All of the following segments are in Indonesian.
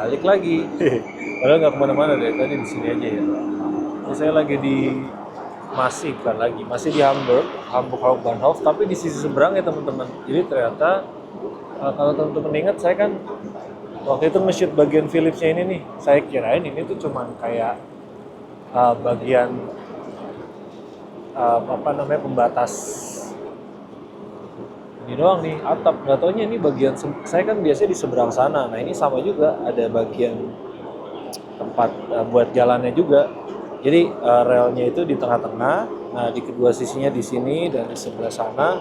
balik lagi. Padahal nggak kemana-mana dari tadi di sini aja ya. Terus saya lagi di masih di Hamburg, Hamburg Hauptbahnhof, tapi di sisi seberang ya teman-teman. Jadi ternyata kalau teman-teman ingat saya kan waktu itu nge-shoot bagian Philipsnya ini nih, saya kirain ini tuh cuman kayak bagian apa namanya pembatas ini doang nih atap, nggak taunya ini bagian saya kan biasanya di seberang sana. Nah ini sama juga ada bagian tempat buat jalannya juga. Jadi relnya itu di tengah-tengah, nah di kedua sisinya di sini dan di sebelah sana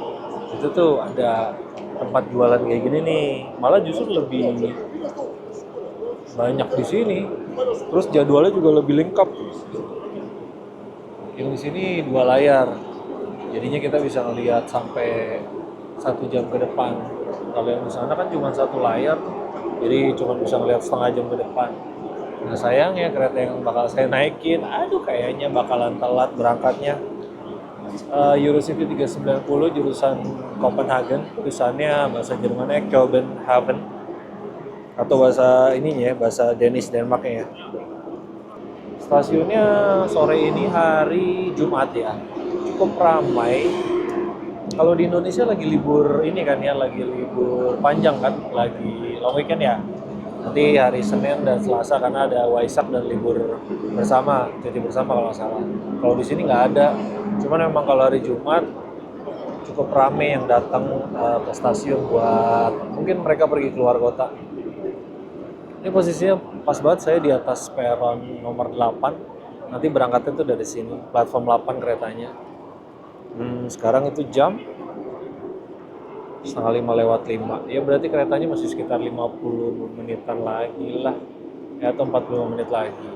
itu tuh ada tempat jualan kayak gini nih. Malah justru lebih banyak di sini. Terus jadwalnya juga lebih lengkap. Yang di sini 2 layar, jadinya kita bisa ngelihat sampai 1 jam ke depan. Kalau yang di sana kan cuma 1 layar, jadi cuma bisa ngelihat setengah jam ke depan. Nah sayangnya kereta yang bakal saya naikin, aduh kayaknya bakalan telat berangkatnya. Eurocity 390 jurusan Copenhagen, tulisannya bahasa Jermannya Kopenhagen atau bahasa ininya ya, bahasa Danish Denmarknya ya. Stasiunnya sore ini hari Jumat ya, cukup ramai. Kalau di Indonesia lagi libur ini kan ya, lagi libur panjang kan, lagi long weekend ya. Nanti hari Senin dan Selasa karena ada Waisak dan libur bersama, cuti bersama kalau nggak salah. Kalau di sini nggak ada, cuman memang kalau hari Jumat cukup ramai yang datang ke stasiun buat mungkin mereka pergi keluar kota. Ini posisinya pas banget, saya di atas peron nomor 8. Nanti berangkatnya tuh dari sini, platform 8 keretanya. Sekarang itu jam setengah 5 lewat 5. Ya berarti keretanya masih sekitar 50 menitan lagi lah. Ya atau 45 menit lagi.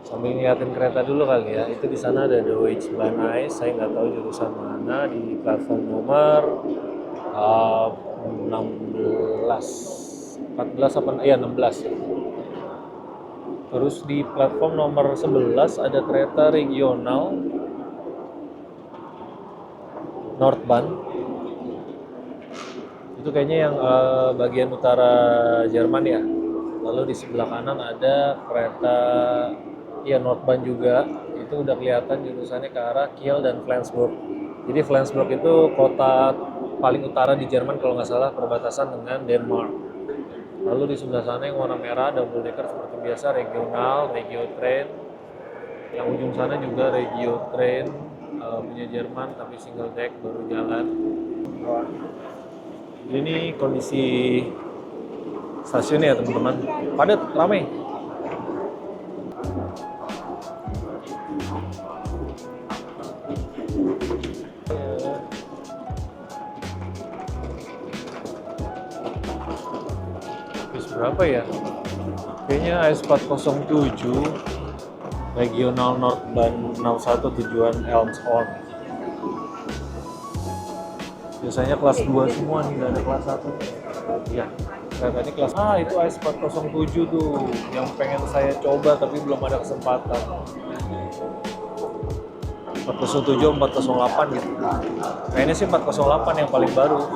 Sambil ngeliatin kereta dulu kali ya. Itu di sana ada Deutsche Bahn Eis, saya nggak tahu jurusan mana, di platform nomor 16. 14 apa ya 16 ya. Terus di platform nomor 11 ada kereta regional Nordbahn. Itu kayaknya yang bagian utara Jerman ya. Lalu di sebelah kanan ada kereta ya Nordbahn juga. Itu udah kelihatan jurusannya ke arah Kiel dan Flensburg. Jadi Flensburg itu kota paling utara di Jerman kalau nggak salah, perbatasan dengan Denmark. Lalu di sebelah sana yang warna merah double decker seperti biasa regional, Regio Train. Yang ujung sana juga Regio Train punya Jerman tapi single deck baru jalan. Ini kondisi stasiun ya teman-teman, padat, ramai. Berapa ya? Kayaknya AS407 Regional Nordbahn 61 tujuan Elmshorn. Biasanya kelas 2 semua nih, nggak ada kelas 1. Iya, katanya kelas itu AS407 tuh yang pengen saya coba tapi belum ada kesempatan. 407, 408 gitu. Kayaknya sih 408 yang paling baru.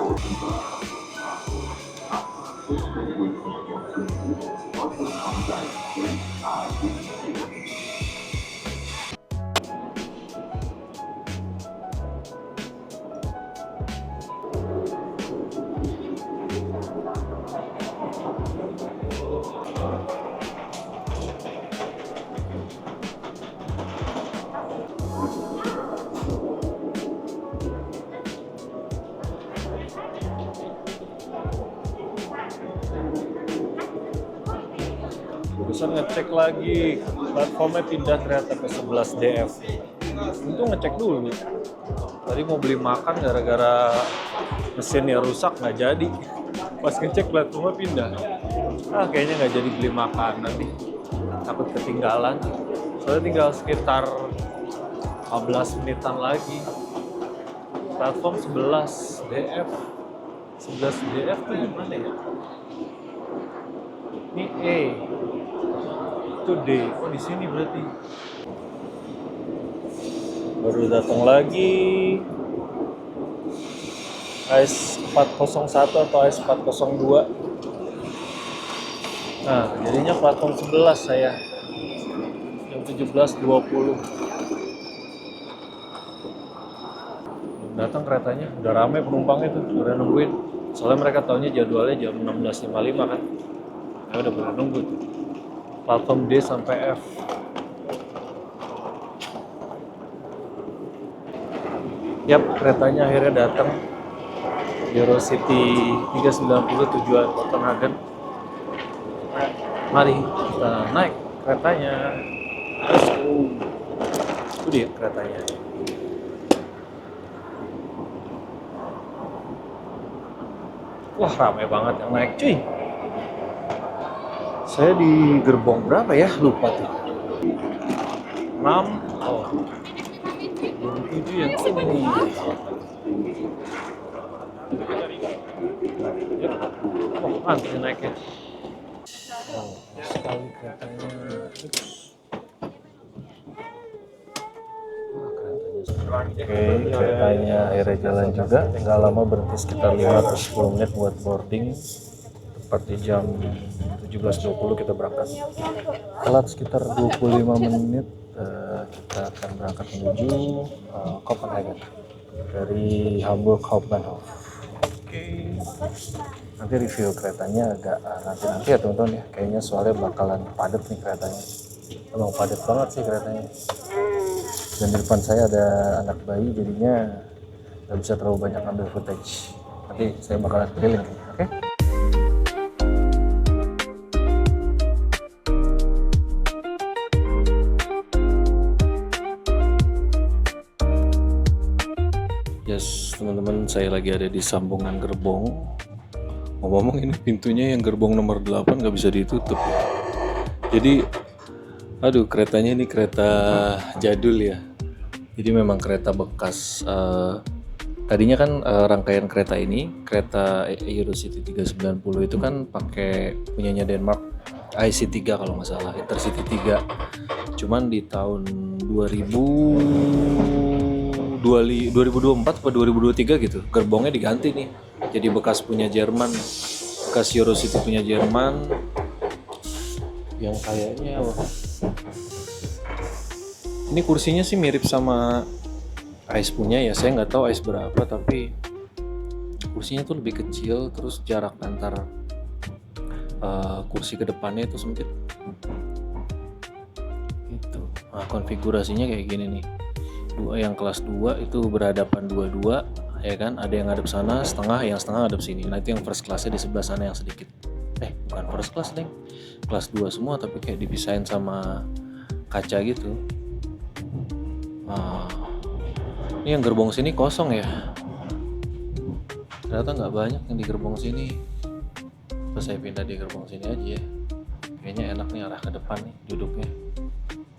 Barusan ngecek lagi, platformnya pindah ternyata ke 11 DF. Untung ngecek dulu. Tadi mau beli makan gara-gara mesinnya rusak nggak jadi. Pas ngecek platformnya pindah. Kayaknya nggak jadi beli makan nanti. Takut ketinggalan. Soalnya tinggal sekitar 15 menitan lagi. Platform 11 DF. 11 DF tuh gimana ya? Ini E. Itu D. Oh di sini berarti. Baru datang lagi. AS401 atau AS402. Nah, jadinya platform 11 saya. Jam 17.20. Belum datang keretanya, udah rame penumpangnya tuh, udah nungguin. Soalnya mereka taunya jadwalnya jam 16.55 kan. Ya udah pada nunggu tuh. Platform D sampai F. Yap, keretanya akhirnya datang. Eurocity 390 tujuan Copenhagen. Mari kita naik keretanya. Let's go. Itu dia keretanya. Wah, ramai banget yang naik cuy. Saya di gerbong berapa ya? Lupa tuh. 6. Oh. 7 yang ini. Oh, antri naiknya. Oh, sekali keretanya. Oke, keretanya akhirnya jalan juga. Nggak lama, berhenti sekitar 5-10 menit buat boarding. Tepat di jam 17.20 kita berangkat. Telat sekitar 25 menit. Kita akan berangkat menuju Copenhagen dari Hamburg Hauptbahnhof. Oke. Nanti review keretanya agak nanti ya teman-teman ya. Kayaknya soalnya bakalan padat nih keretanya. Emang padat banget sih keretanya. Dan di depan saya ada anak bayi, jadinya nggak bisa terlalu banyak ambil footage. Nanti saya bakalan keliling, oke? Yes, teman-teman, saya lagi ada di sambungan gerbong. Ngomong-ngomong, ini pintunya yang gerbong nomor 8 nggak bisa ditutup ya. Jadi, aduh, keretanya ini kereta jadul ya. Jadi memang kereta bekas. Tadinya kan rangkaian kereta ini, kereta Eurocity 390 itu kan pakai punyanya Denmark, IC3 kalau nggak salah, Intercity 3. Cuman di tahun 2024 atau 2023 gitu, gerbongnya diganti nih. Jadi bekas punya Jerman, bekas Eurocity punya Jerman. Yang kayaknya ini kursinya sih mirip sama Ice punya ya, saya nggak tahu Ice berapa, tapi kursinya tuh lebih kecil, terus jarak antar kursi ke depannya itu sempit. Gitu. Nah, konfigurasinya kayak gini nih. Yang kelas 2 itu berhadapan dua-dua, ya kan? Ada yang ngadep sana, yang setengah ngadep sini. Nah, itu yang first class-nya di sebelah sana yang sedikit. Bukan first class, Deng. Kelas 2 semua tapi kayak dipisahin sama kaca gitu. Nah, ini yang gerbong sini kosong ya. Ternyata nggak banyak yang di gerbong sini. Terus saya pindah di gerbong sini aja ya. Kayaknya enak nih arah ke depan nih duduknya.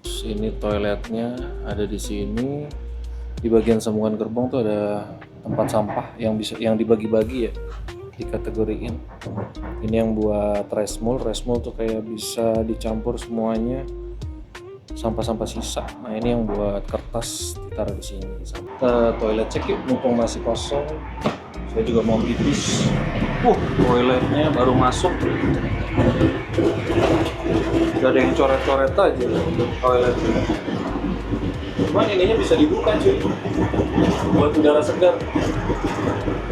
Terus ini toiletnya ada di sini. Di bagian sambungan gerbong tuh ada tempat sampah yang dibagi-bagi ya, dikategoriin. Ini yang buat rice mold tuh kayak bisa dicampur semuanya, sampah-sampah sisa. Nah, ini yang buat kertas ditaruh di sini. Kita toilet cek yuk, mumpung masih kosong. Saya juga mau pipis. Toiletnya baru masuk. Udah ada yang coret-coret aja toiletnya. Cuman ininya bisa dibuka cuy, buat udara segar.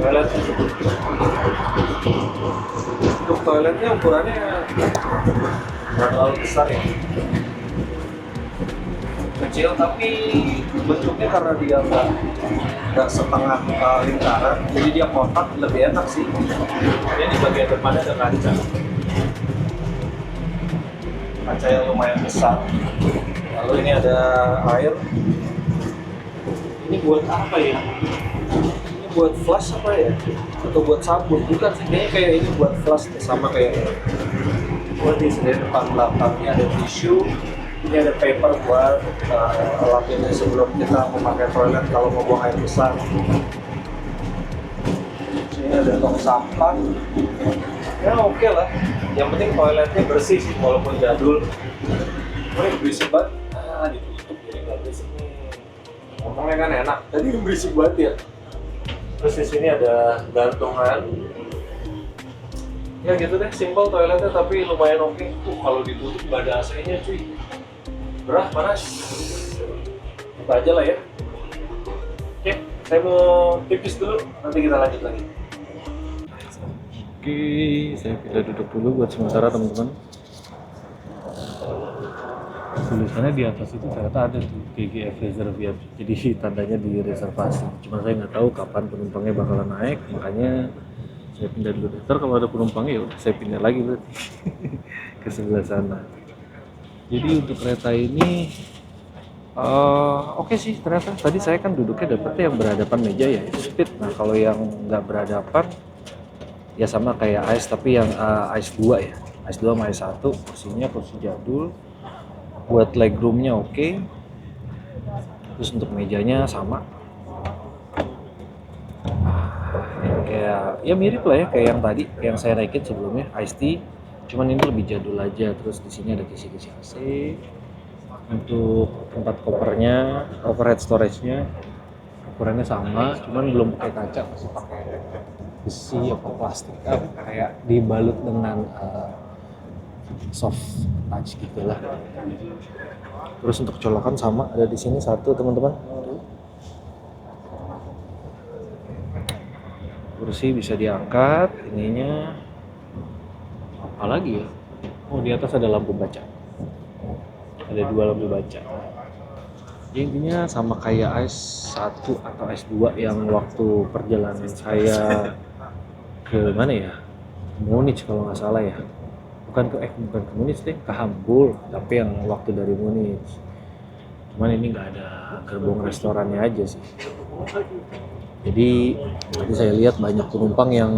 Toiletnya. Untuk toiletnya ukurannya nggak terlalu besar ya. Kecil tapi bentuknya karena dia nggak setengah lingkaran, jadi dia kotak, lebih enak sih. Dia di bagian depannya ada kaca yang lumayan besar. Lalu ini ada air. Ini buat apa ya? Ini buat flash apa ya? Atau buat sabun? Bukan sih, kayaknya kayak ini buat flash nih, sama kayak ini. Buat di sini depan belakangnya ada tisu. Ini ada paper buat lapinnya sebelum kita memakai toilet kalau mau buang air besar. Sini ada tong sampah. Ya oke lah. Yang penting toiletnya bersih sih, walaupun jadul. Ini berisik banget. Ditutup jadi nggak berisik nih. Ngomongnya kan enak. Tadi berisik banget ya. Terus di sini ada gantungan. Ya gitu deh, simpel toiletnya tapi lumayan oke. Kalau ditutup nggak ada AC-nya cuy. Gerah, panas. Buka aja lah ya. Oke, saya mau pipis dulu, nanti kita lanjut lagi. Oke, saya pindah duduk dulu buat sementara teman-teman. Tulisannya di atas itu ternyata ada tuh GGF Reserve ya. Jadi tandanya di reservasi. Cuma saya nggak tahu kapan penumpangnya bakalan naik, makanya saya pindah dulu. Ntar kalau ada penumpangnya ya udah saya pindah lagi berarti ke sebelah sana. Jadi untuk kereta ini oke sih ternyata. Tadi saya kan duduknya dapetnya yang berhadapan meja ya, itu speed. Nah kalau yang nggak berhadapan ya sama kayak AIS tapi yang AIS 2 ya. AIS 2 sama AIS 1 kursinya kursi jadul. Buat legroomnya oke. Terus untuk mejanya sama. Kayak ya mirip lah ya kayak yang tadi yang saya naikin sebelumnya Ice Tea, cuman ini lebih jadul aja. Terus di sini ada kisi-kisi AC. Untuk tempat kopernya, overhead storage-nya ukurannya sama, cuman belum pakai kaca, masih pakai besi atau plastik kayak dibalut dengan soft touch gitulah. Terus untuk colokan sama ada di sini satu teman-teman. Kursi bisa diangkat, ininya apa lagi ya? Oh di atas ada lampu baca, ada 2 lampu baca. Ya, intinya sama kayak AIS 1 atau AIS 2 yang waktu perjalanan saya ke mana ya? Munich kalau nggak salah ya. Bukan ke Munich deh, ke Hamburg, tapi yang waktu dari Munich. Cuman ini nggak ada gerbong restorannya aja sih. Jadi tadi saya lihat banyak penumpang yang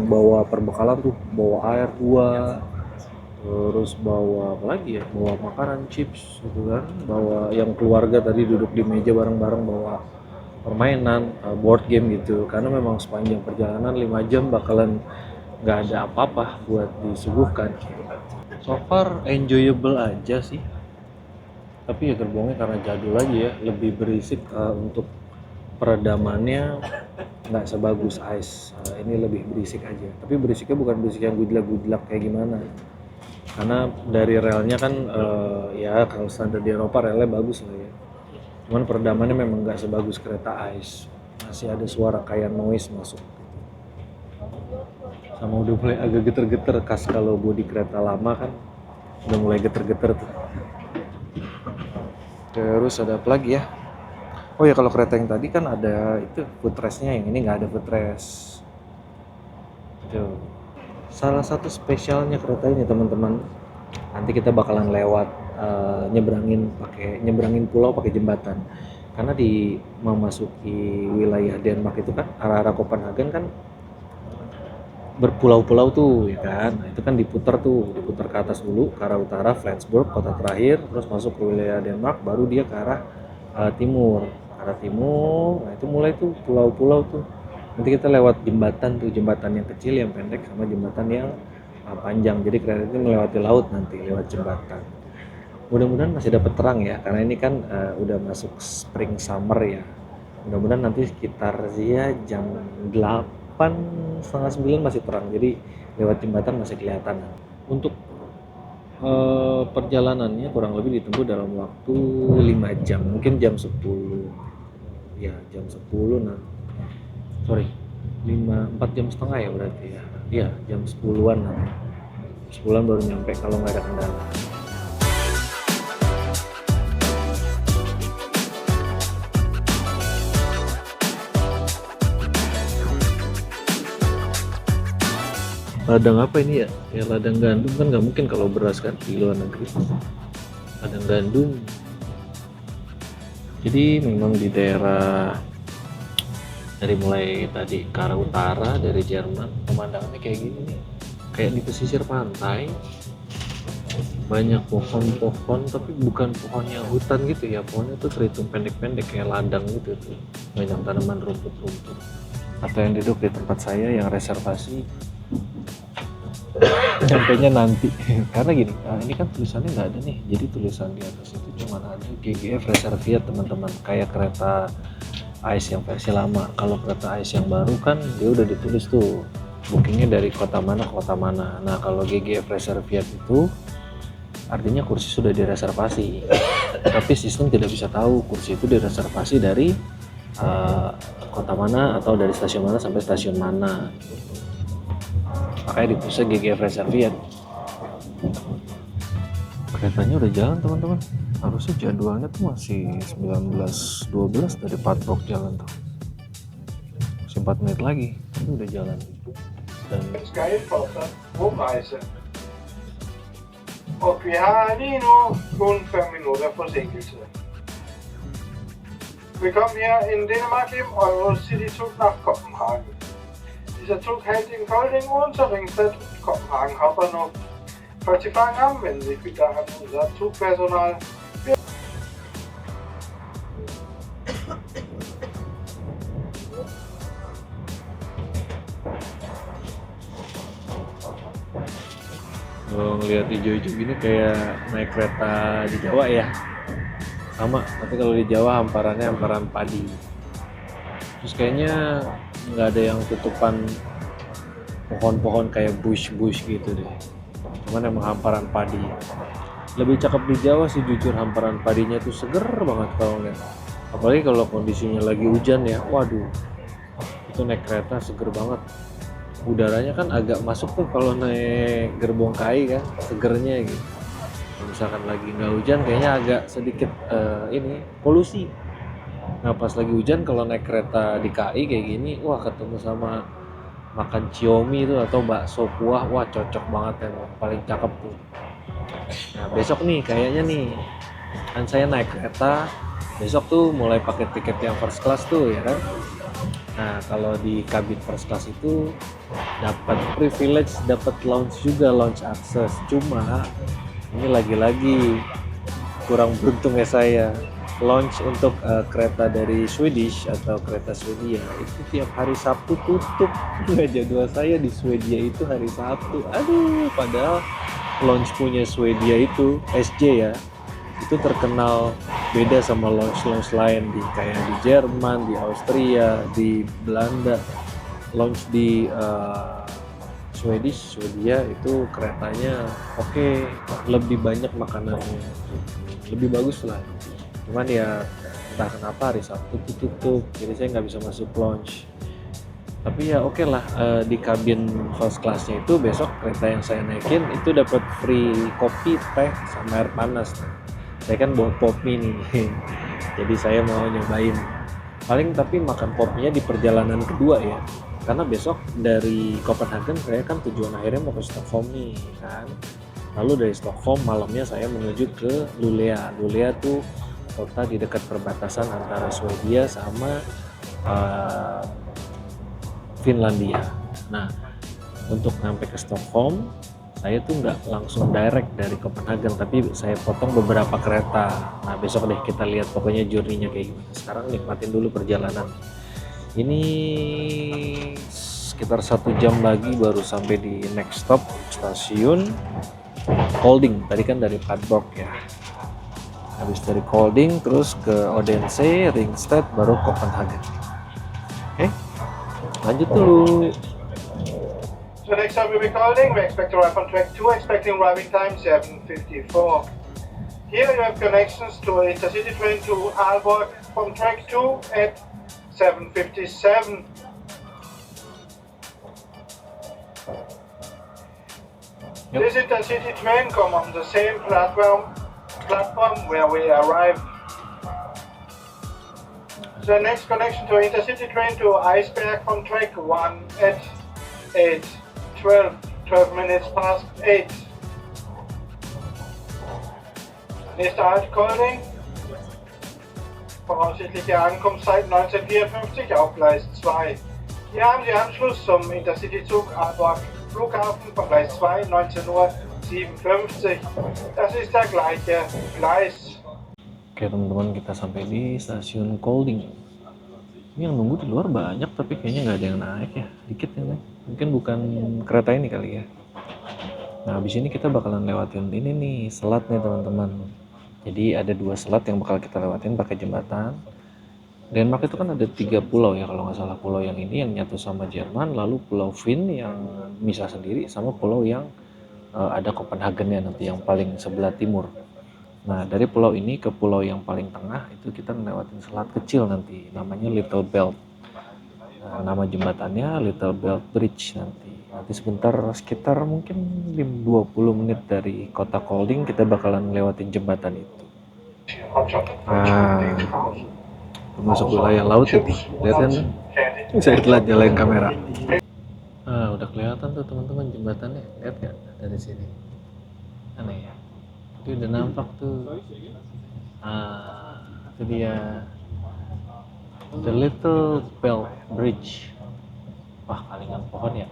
bawa perbekalan tuh, bawa air 2, terus bawa apa lagi ya, bawa makanan chips gitu kan, bawa yang keluarga tadi duduk di meja bareng-bareng bawa permainan, board game gitu. Karena memang sepanjang perjalanan 5 jam bakalan nggak ada apa-apa buat disuguhkan. So far enjoyable aja sih. Tapi ya gerbongnya karena jadul aja ya, lebih berisik. Untuk peredamannya nggak sebagus AIS. Ini lebih berisik aja. Tapi berisiknya bukan berisik yang gudlak-gudlak kayak gimana. Karena dari relnya kan ya kalau standar di Eropa relnya bagus lah ya. Cuman peredamannya memang nggak sebagus kereta AIS. Masih ada suara kayak noise masuk. Sama udah mulai agak geter-geter, khas kalau bodi kereta lama kan udah mulai geter-geter tuh. Terus ada apa lagi ya? Oh ya kalau kereta yang tadi kan ada itu footrest-nya, yang ini nggak ada footrest. Tuh. Salah satu spesialnya kereta ini teman-teman, nanti kita bakalan lewat nyebrangin pulau pakai jembatan. Karena di memasuki wilayah Denmark itu kan arah-arah Copenhagen kan berpulau-pulau tuh ya kan. Nah, itu kan diputar ke atas dulu ke arah utara Flensburg kota terakhir, terus masuk ke wilayah Denmark, baru dia ke arah timur. Nah itu mulai tuh pulau-pulau tuh. Nanti kita lewat jembatan tuh, jembatan yang kecil, yang pendek, sama jembatan yang panjang. Jadi kereta itu melewati laut nanti lewat jembatan. Mudah-mudahan masih dapat terang ya, karena ini kan udah masuk spring summer ya. Mudah-mudahan nanti sekitar ya jam 8, setengah 9 masih terang. Jadi lewat jembatan masih kelihatan. Untuk perjalanannya kurang lebih ditempuh dalam waktu 5 jam, mungkin jam 10 ya, jam 10 nah sorry 4 jam setengah ya berarti ya. Iya jam 10-an nanti 10-an baru nyampe kalau nggak ada kendala. Ladang apa ini ya? Ya ladang gandum kan nggak mungkin kalau beras kan di luar negeri. Ladang gandum. Jadi memang di daerah dari mulai tadi ke arah utara dari Jerman pemandangannya kayak gini nih. Kayak di pesisir pantai. Banyak pohon-pohon tapi bukan pohonnya hutan gitu ya. Pohonnya tuh terhitung pendek-pendek kayak ladang gitu tuh. Banyak tanaman rumput-rumput. Atau yang duduk di tempat saya yang reservasi sampainya nanti karena gini, ini kan tulisannya nggak ada nih, jadi tulisan di atas itu cuma ada GGF Reserviat teman-teman, kayak kereta AIS yang versi lama. Kalau kereta AIS yang baru kan dia udah ditulis tuh bookingnya dari kota mana ke kota mana. Nah kalau GGF Reserviat itu artinya kursi sudah direservasi, tapi sistem tidak bisa tahu kursi itu direservasi dari kota mana atau dari stasiun mana sampai stasiun mana. Makanya ditulisnya GGF Reserviat. Keretanya udah jalan teman-teman, harusnya jadwalnya tuh masih 19.12 dari Padbrock jalan tuh, masih 4 menit lagi itu udah jalan. Dan Og vi har lige nu kun 5 minutter forsinkelse. Vi kom her in Danmark hjem og City-tog nach Kopenhagen. Dieser Zug hält in Kolding und zur Ringsted. Kopenhagen Hauptbahnhof. Falls Sie Fragen haben, wenden Sie sich bitte an unser Zugpersonal. Kalau ngeliat hijau-hijau gini kayak naik kereta di Jawa ya, sama, tapi kalau di Jawa hamparannya hamparan padi. Terus kayaknya nggak ada yang tutupan pohon-pohon kayak bush gitu deh, cuman emang hamparan padi. Lebih cakep di Jawa sih jujur, hamparan padinya tuh seger banget kalau ngeliat, apalagi kalau kondisinya lagi hujan ya, waduh itu naik kereta seger banget. Udaranya kan agak masuk tuh kalau naik gerbong KAI kan, segernya gitu. Kalau misalkan lagi nggak hujan kayaknya agak sedikit ini polusi. Nah pas lagi hujan kalau naik kereta di KAI kayak gini, wah ketemu sama makan ciomi itu atau bakso kuah, wah cocok banget emang, paling cakep tuh. Nah besok nih kayaknya nih, kan saya naik kereta besok tuh mulai pakai tiket yang first class tuh ya kan. Nah kalau di kabin first class itu dapat privilege, dapat lounge juga, lounge access. Cuma ini lagi-lagi kurang beruntung ya saya. Lounge untuk kereta dari Swedish atau kereta Swedia itu tiap hari Sabtu tutup. Jadwal saya di Swedia itu hari Sabtu. Aduh, padahal lounge punya Swedia itu SJ ya, itu terkenal beda sama lounge lain di kayak di Jerman, di Austria, di Belanda. Lounge di Swedia itu keretanya oke, lebih banyak makanannya, lebih bagus lah. Cuman ya entah kenapa hari Sabtu tutup, jadi saya nggak bisa masuk lounge. Tapi ya oke lah, di kabin first classnya itu besok kereta yang saya naikin itu dapat free kopi, teh, sama air panas. Saya kan bawa pop mie nih, jadi saya mau nyobain. Paling tapi makan popnya di perjalanan kedua ya, karena besok dari Copenhagen saya kan tujuan akhirnya mau ke Stockholm nih kan. Lalu dari Stockholm malamnya saya menuju ke Luleå. Luleå tuh kota di dekat perbatasan antara Swedia sama Finlandia. Nah untuk sampai ke Stockholm saya tuh nggak langsung direct dari Copenhagen, tapi saya potong beberapa kereta. Nah besok deh kita lihat pokoknya journey-nya kayak gimana. Sekarang nikmatin dulu perjalanan. Ini sekitar 1 jam lagi baru sampai di next stop, stasiun Kolding. Tadi kan dari Padborg ya. Habis dari Kolding terus ke Odense, Ringsted, baru Copenhagen. Oke, lanjut dulu. So next time we'll be calling, we expect to arrive on track 2, expecting arriving time 7:54. Here you have connections to intercity train to Aalborg from track 2 at 7:57. Yep. This intercity train come on the same platform where we arrive. The next connection to intercity train to Iceberg from track 1 at 8:12, 12 minutes past 8. Nächster Halt Kolding. Voraussichtliche Ankunftszeit 1954 auf Gleis 2. Hier haben Sie Anschluss zum Intercity-Zug Aalborg Flughafen von Gleis 2, 19:57 Uhr. Das ist der gleiche Gleis. Oke teman-teman, kita sampai di stasiun Kolding. Ini yang nunggu di luar banyak, tapi kayaknya nggak ada yang naik ya, dikit yang naik. Mungkin bukan kereta ini kali ya. Nah habis ini kita bakalan lewatin ini nih, selat nih teman-teman. Jadi ada 2 selat yang bakal kita lewatin pakai jembatan. Denmark itu kan ada 3 pulau ya kalau nggak salah. Pulau yang ini yang nyatu sama Jerman, lalu Pulau Finn yang misah sendiri, sama pulau yang ada Copenhagen-nya nanti yang paling sebelah timur. Nah dari pulau ini ke pulau yang paling tengah itu kita ngelewatin selat kecil nanti, namanya Little Belt. Nah, nama jembatannya Little Belt Bridge nanti. Nanti sebentar sekitar mungkin 20 menit dari kota Kolding kita bakalan lewatin jembatan itu. Nah, masuk wilayah laut itu, lihat kan? Saya telah nyalain kamera. Ah, udah kelihatan tuh teman-teman jembatannya, lihat nggak dari sini? Aneh ya? Itu udah nampak tuh. Ah, itu dia, The Little Belt Bridge. Wah, kalingan pohon ya.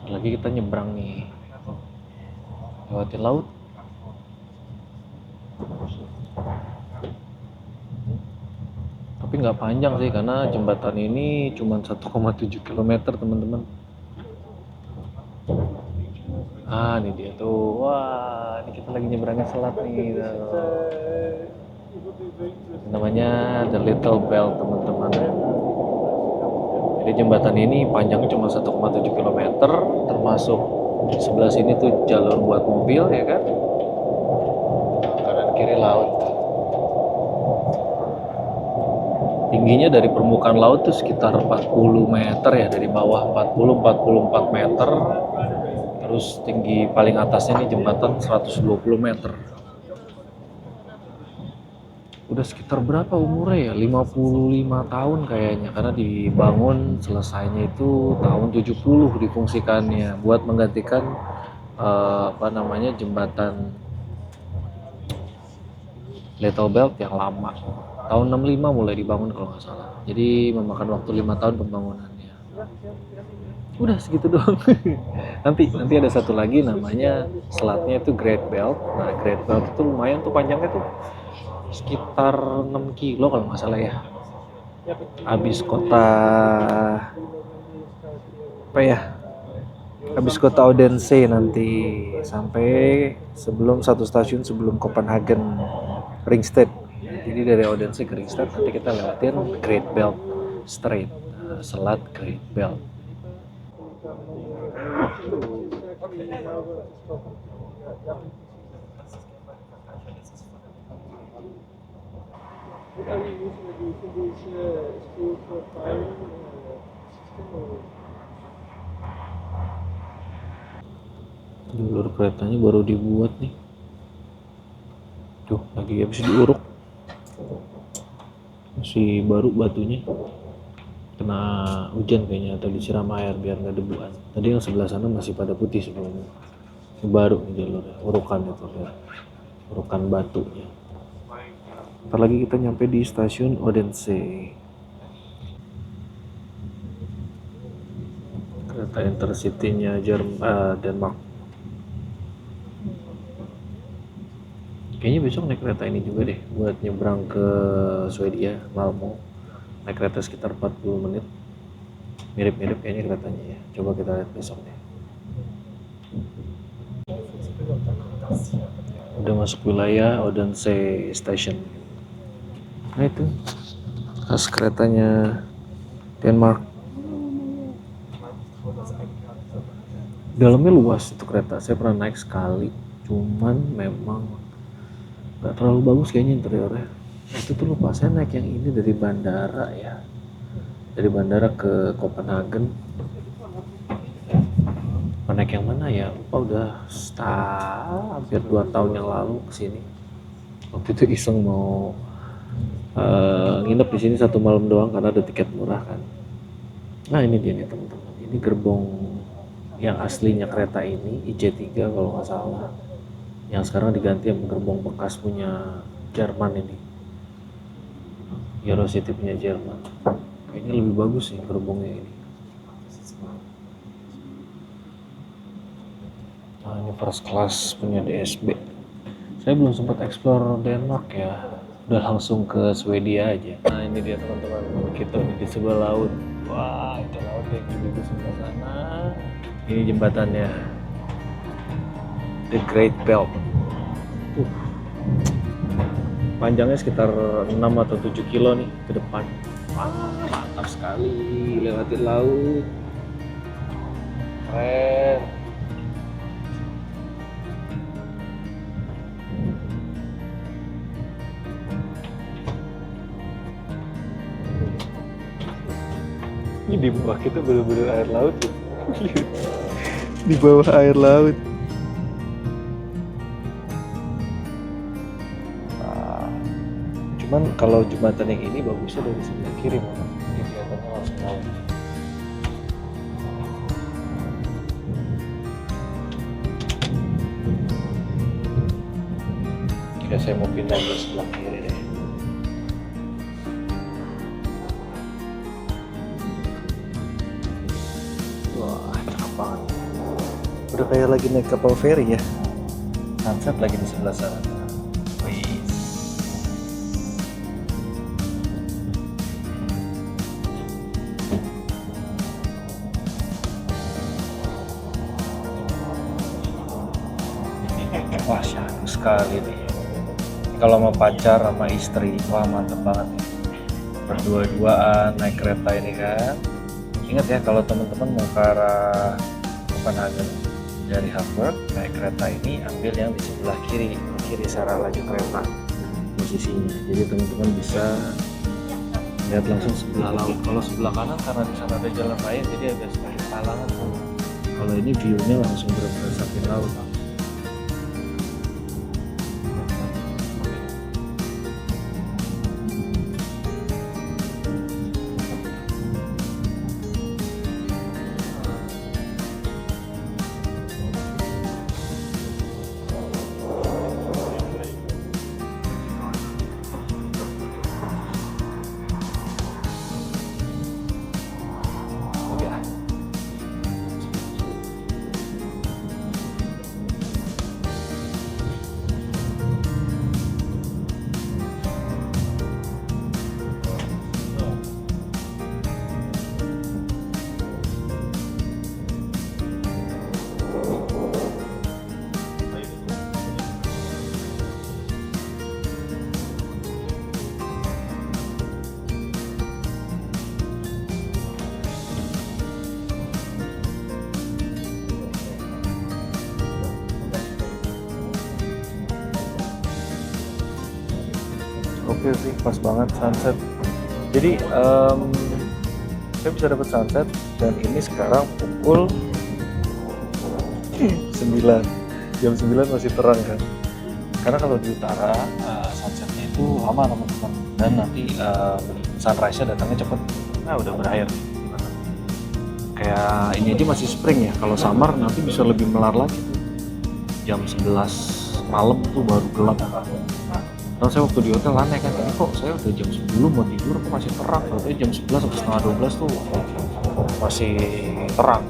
Ntar lagi kita nyebrang nih, lewatin laut. Tapi nggak panjang sih karena jembatan ini cuma 1,7 km teman-teman. Ah, ini dia tuh. Wah, ini kita lagi nyebrangin selat nih. Namanya The Little Belt teman-teman. Jadi jembatan ini panjangnya cuma 1,7 km, termasuk sebelah sini tuh jalur buat mobil ya kan. Kanan kiri laut. Tingginya dari permukaan laut tuh sekitar 40 meter ya, dari bawah 44 meter. Terus tinggi paling atasnya nih jembatan 120 meter. Udah sekitar berapa umurnya ya? 55 tahun kayaknya, karena dibangun selesainya itu tahun 70 difungsikannya buat menggantikan jembatan Little Belt yang lama. Tahun 65 mulai dibangun kalau nggak salah. Jadi memakan waktu 5 tahun pembangunannya. Udah segitu doang. nanti ada satu lagi namanya selatnya itu Great Belt. Nah, Great Belt itu lumayan tuh panjangnya tuh sekitar 6 kilo kalau nggak salah ya. Habis kota apa ya? Habis kota Odense nanti sampai sebelum satu stasiun sebelum Copenhagen Ringsted. Jadi dari Odense ke Ringsted nanti kita lewatin Great Belt Strait, selat Great Belt. Jalur keretanya baru dibuat nih. Tuh, lagi habis diuruk. Masih baru batunya. Kena hujan kayaknya atau disiram air biar nggak debuan. Tadi yang sebelah sana masih pada putih sebelumnya. Ini baru nih jalurnya, urukan itu ya. Urukan batunya. Ntar lagi kita nyampe di stasiun Odense. Kereta Intercity-nya Denmark. Kayaknya besok naik kereta ini juga deh buat nyebrang ke Swedia, Malmo. Naik kereta sekitar 40 menit. Mirip-mirip kayaknya keretanya ya. Coba kita lihat besok deh. Udah masuk wilayah Odense Station. Nah itu khas keretanya Denmark. Dalamnya luas itu kereta. Saya pernah naik sekali. Cuman memang gak terlalu bagus kayaknya interiornya. Itu tuh lupa, saya naik yang ini dari bandara ya, dari bandara ke Copenhagen. Naik yang mana ya, lupa, udah hampir 2 tahun yang lalu kesini. Waktu itu iseng mau nginep di sini 1 malam doang karena ada tiket murah kan. Nah ini dia nih teman-teman, ini gerbong yang aslinya kereta ini IC3 kalau nggak salah, yang sekarang diganti sama gerbong bekas punya Jerman ini, Eurocity punya Jerman. Kayaknya lebih bagus sih gerbongnya ini. Nah ini first class punya DSB. Saya belum sempat explore Denmark ya, udah langsung ke Swedia aja. Nah ini dia teman-teman, kita di sebelah laut. Wah itu laut yang di sebelah sana. Ini jembatannya, The Great Belt. panjangnya sekitar 6 atau 7 kilo nih ke depan. Wah, mantap sekali lewatin laut. Keren. Ini di bawah kita bener-bener air laut ya. Di bawah air laut. Nah, cuman kalau jembatan yang ini bagusnya dari sebelah kiri malah. Jadi kelihatannya langsung laut. Oke, saya mau pindah ke sebelah kiri deh. Wah, cakep banget. Udah kayak lagi naik kapal feri ya. Sunset lagi di sebelah sana. Wih. Wah, syahdu sekali nih. Kalau mau pacar sama istri, wah mantep banget nih. Berdua-duaan naik kereta ini kan. Ingat ya, kalau teman-teman mau ke arah Copenhagen dari Hamburg naik kereta ini, ambil yang di sebelah kiri searah laju kereta posisinya. Jadi teman-teman bisa lihat langsung sebelah laut. Kalau sebelah kanan karena di sana ada jalan lain, jadi agak sedikit halangan. Kalau ini view-nya langsung benar-benar samping laut. Oke sih, pas banget sunset. Jadi saya bisa dapat sunset dan ini sekarang pukul 9. Jam 9 masih terang kan. Karena kalau di utara sunsetnya itu lama teman-teman, dan nanti sunrise-nya datangnya cepet. Nah, udah berakhir. Kayak ini aja masih spring ya. Kalau summer nanti bisa lebih melar lagi tuh. Jam 11 malam tuh baru gelap. Kalau saya waktu di hotel aneh kan, ini kok saya udah jam 10 mau tidur kok masih terang. Kalau jam 11 atau setengah 12 tuh masih terang.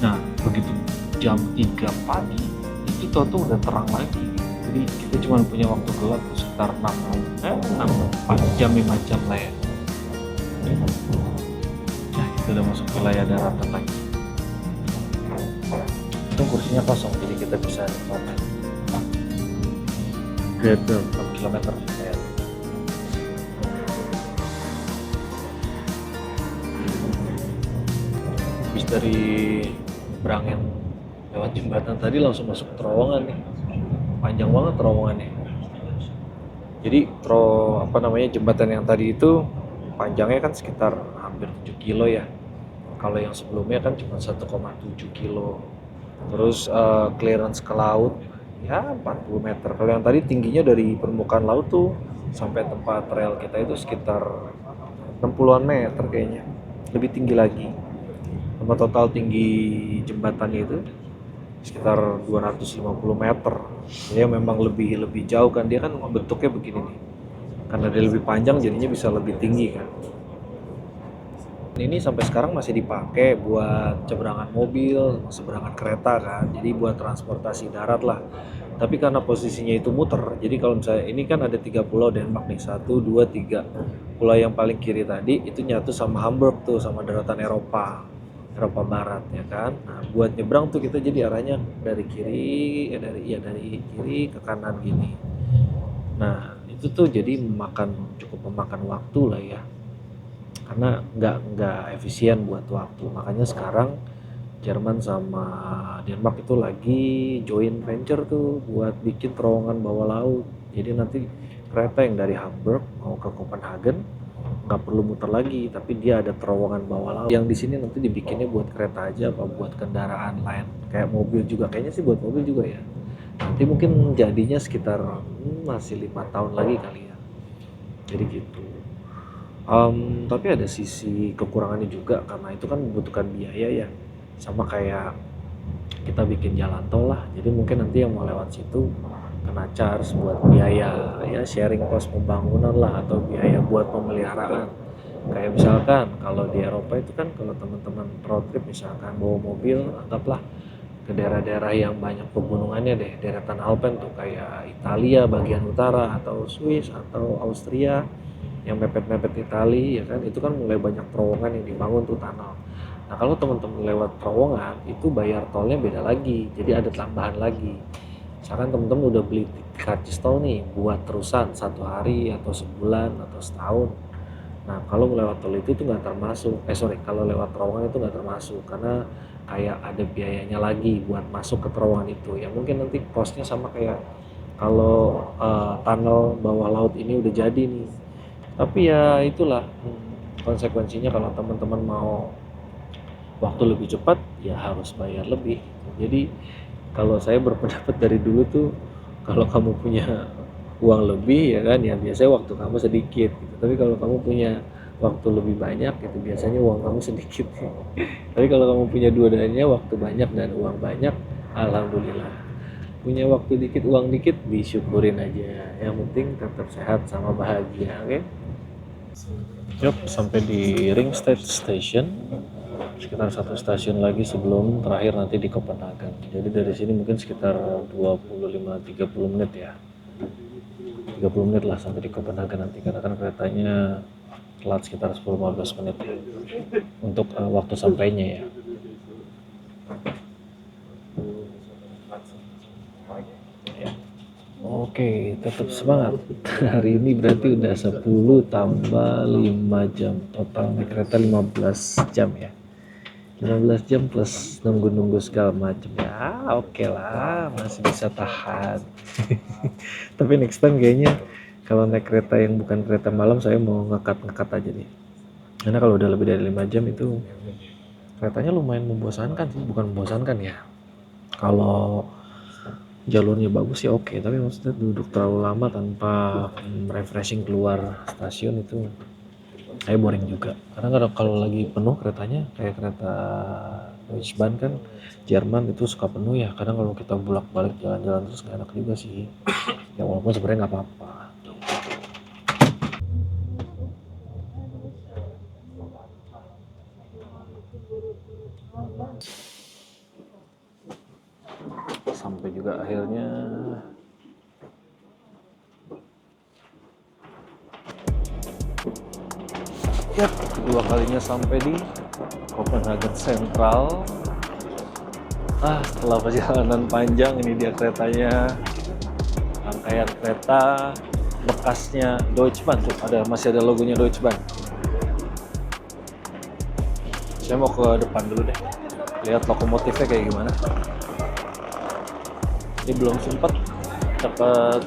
Nah, begitu jam 3 pagi itu tuh udah terang lagi. Jadi kita cuma punya waktu gelap tuh sekitar 4 jam 5 jam lah ya. Nah, kita udah masuk wilayah daratan lagi. Itu kursinya kosong, jadi kita bisa nikmatin. Greater 4 km ya. Habis dari Brangen lewat jembatan tadi langsung masuk terowongan nih. Panjang banget terowongannya. Jadi jembatan yang tadi itu panjangnya kan sekitar hampir 7 kilo ya. Kalau yang sebelumnya kan cuma 1,7 kilo. Terus clearance ke laut ya 40 meter. Kalau yang tadi tingginya dari permukaan laut tuh sampai tempat rel kita itu sekitar 60-an meter kayaknya. Lebih tinggi lagi. Sama total tinggi jembatannya itu sekitar 250 meter. Jadi memang lebih jauh kan, dia kan bentuknya begini nih. Karena dia lebih panjang jadinya bisa lebih tinggi kan. Ini sampai sekarang masih dipakai buat seberangan mobil, seberangan kereta kan. Jadi buat transportasi darat lah. Tapi karena posisinya itu muter, jadi kalau misalnya ini kan ada 3 pulau Denmark nih, 1, 2, 3. Pulau yang paling kiri tadi itu nyatu sama Hamburg tuh, sama daratan Eropa Barat ya kan. Nah, buat nyebrang tuh kita jadi arahnya dari kiri ke kanan gini. Nah, itu itu tuh jadi cukup memakan waktu lah ya, karena nggak efisien buat waktu. Makanya sekarang Jerman sama Denmark itu lagi joint venture tuh buat bikin terowongan bawah laut. Jadi nanti kereta yang dari Hamburg mau ke Copenhagen nggak perlu muter lagi, tapi dia ada terowongan bawah laut. Yang di sini nanti dibikinnya buat kereta aja apa buat kendaraan lain, kayak mobil juga. Kayaknya sih buat mobil juga ya. Nanti mungkin jadinya sekitar masih 5 tahun lagi kali ya. Jadi gitu. Tapi ada sisi kekurangannya juga, karena itu kan membutuhkan biaya ya. Sama kayak kita bikin jalan tol lah. Jadi mungkin nanti yang mau lewat situ kena charge buat biaya ya, sharing cost pembangunan lah, atau biaya buat pemeliharaan. Kayak misalkan kalau di Eropa itu kan, kalau teman-teman road trip misalkan bawa mobil, anggaplah ke daerah-daerah yang banyak pegunungannya deh, deretan Alpen tuh, kayak Italia bagian utara atau Swiss atau Austria yang mepet-mepet Italia ya kan, itu kan mulai banyak terowongan yang dibangun tuh, tunnel. Nah kalau teman-teman lewat terowongan itu bayar tolnya beda lagi, jadi ada tambahan lagi. Misalkan teman-teman udah beli karcis tol nih buat terusan 1 hari atau sebulan atau setahun. Nah kalau lewat tol itu tuh nggak termasuk, kalau lewat terowongan itu nggak termasuk, karena kayak ada biayanya lagi buat masuk ke terowongan itu. Ya mungkin nanti costnya sama kayak kalau tunnel bawah laut ini udah jadi nih. Tapi ya itulah konsekuensinya, kalau teman-teman mau waktu lebih cepat ya harus bayar lebih. Jadi kalau saya berpendapat dari dulu tuh, kalau kamu punya uang lebih ya kan, ya biasanya waktu kamu sedikit gitu. Tapi kalau kamu punya waktu lebih banyak gitu, biasanya uang kamu sedikit. Tapi kalau kamu punya dua-duanya, waktu banyak dan uang banyak, alhamdulillah. Punya waktu dikit, uang dikit, disyukurin aja. Yang penting tetap sehat sama bahagia, oke? Yup, sampai di Ringsted Station. Sekitar 1 stasiun lagi sebelum terakhir nanti di Copenhagen. Jadi dari sini mungkin sekitar 25-30 menit ya. 30 menit lah sampai di Copenhagen nanti, karena kan keretanya telat sekitar 10-15 menit ya, untuk waktu sampainya ya. Oke, tetap semangat. Hari ini berarti udah 10 tambah 5 jam. Total naik kereta 15 jam ya. 15 jam plus nunggu-nunggu segala macam ya, oke lah, masih bisa tahan. Tapi next time kayaknya kalau naik kereta yang bukan kereta malam, saya mau ngekat aja deh. Karena kalau udah lebih dari 5 jam itu keretanya lumayan membosankan sih, bukan membosankan ya. Kalau jalurnya bagus sih oke, tapi maksudnya duduk terlalu lama tanpa refreshing keluar stasiun itu saya boring juga. Karena kalau lagi penuh keretanya, kayak kereta Deutsche Bahn kan Jerman itu suka penuh ya. Kadang kalau kita bolak-balik jalan-jalan terus gak enak juga sih. Ya walaupun sebenarnya nggak apa-apa. Sampai juga akhirnya. Ya, kedua kalinya sampai di Copenhagen Central. Setelah perjalanan panjang, ini dia keretanya. Rangkaian kereta bekasnya Deutsche Bahn tuh, masih ada logonya Deutsche Bahn. Saya mau ke depan dulu deh, lihat lokomotifnya kayak gimana. Ini belum sempet dapat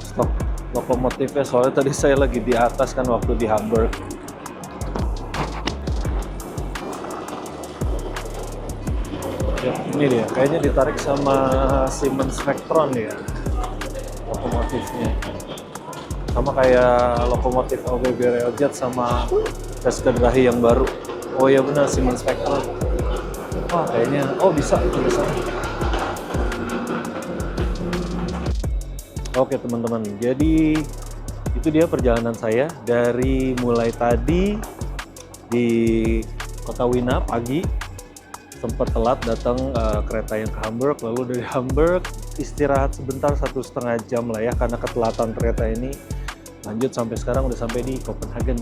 stok lokomotifnya, soalnya tadi saya lagi di atas kan waktu di Hamburg. Ya, ini dia, kayaknya ditarik sama Siemens Vectron ya lokomotifnya. Sama kayak lokomotif OBB Railjet sama Vescadrahi yang baru. Oh iya benar, Siemens Vectron. Wah kayaknya, bisa bisa. Oke teman-teman, jadi itu dia perjalanan saya dari mulai tadi di Kota Wina pagi, sempat telat datang kereta yang ke Hamburg, lalu dari Hamburg istirahat sebentar 1,5 jam lah ya karena ketelatan kereta ini, lanjut sampai sekarang udah sampai di Copenhagen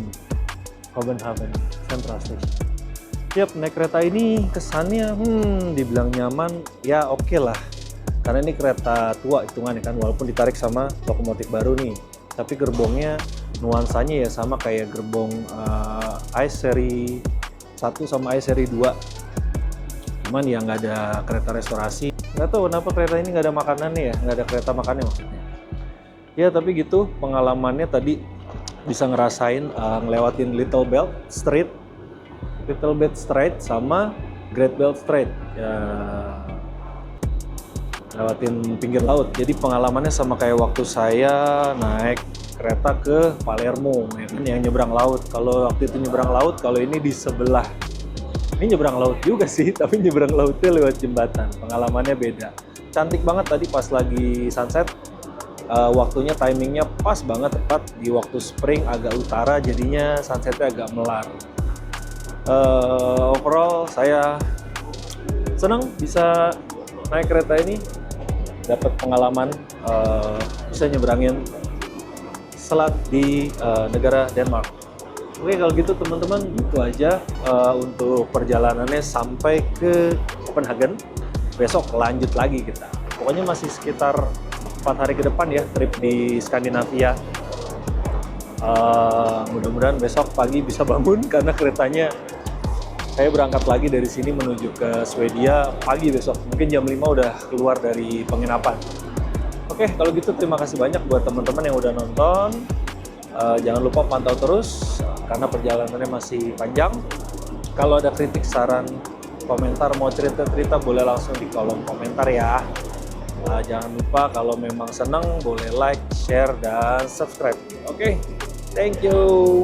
Central Station. Tiap naik kereta ini kesannya dibilang nyaman ya oke lah. Karena ini kereta tua hitungannya kan, walaupun ditarik sama lokomotif baru nih. tapi gerbongnya nuansanya ya sama kayak gerbong Ice Seri 1 sama Ice Seri 2. Cuman ya nggak ada kereta restorasi. Nggak tahu kenapa kereta ini nggak ada makanannya ya, nggak ada kereta makannya maksudnya. Ya tapi gitu pengalamannya tadi, bisa ngerasain ngelewatin Little Belt Street sama Great Belt Street. Ya, lewatin pinggir laut. Jadi pengalamannya sama kayak waktu saya naik kereta ke Palermo, ya kan, yang nyebrang laut. Kalau waktu itu nyebrang laut, kalau ini di sebelah. Ini nyebrang laut juga sih, tapi nyebrang lautnya lewat jembatan. Pengalamannya beda. Cantik banget tadi pas lagi sunset. Waktunya timingnya pas banget, tepat di waktu spring, agak utara, jadinya sunsetnya agak melar. Overall saya senang bisa naik kereta ini, dapat pengalaman bisa nyebrangin selat di negara Denmark. Oke, kalau gitu teman-teman, gitu aja untuk perjalanannya sampai ke Copenhagen. Besok lanjut lagi kita. Pokoknya masih sekitar 4 hari ke depan ya trip di Skandinavia. Mudah-mudahan besok pagi bisa bangun karena keretanya saya berangkat lagi dari sini menuju ke Swedia pagi besok. Mungkin jam 5 udah keluar dari penginapan. Oke, kalau gitu terima kasih banyak buat teman-teman yang udah nonton. Jangan lupa pantau terus karena perjalanannya masih panjang. Kalau ada kritik, saran, komentar, mau cerita-cerita boleh langsung di kolom komentar ya. Jangan lupa kalau memang senang boleh like, share, dan subscribe. Oke, thank you.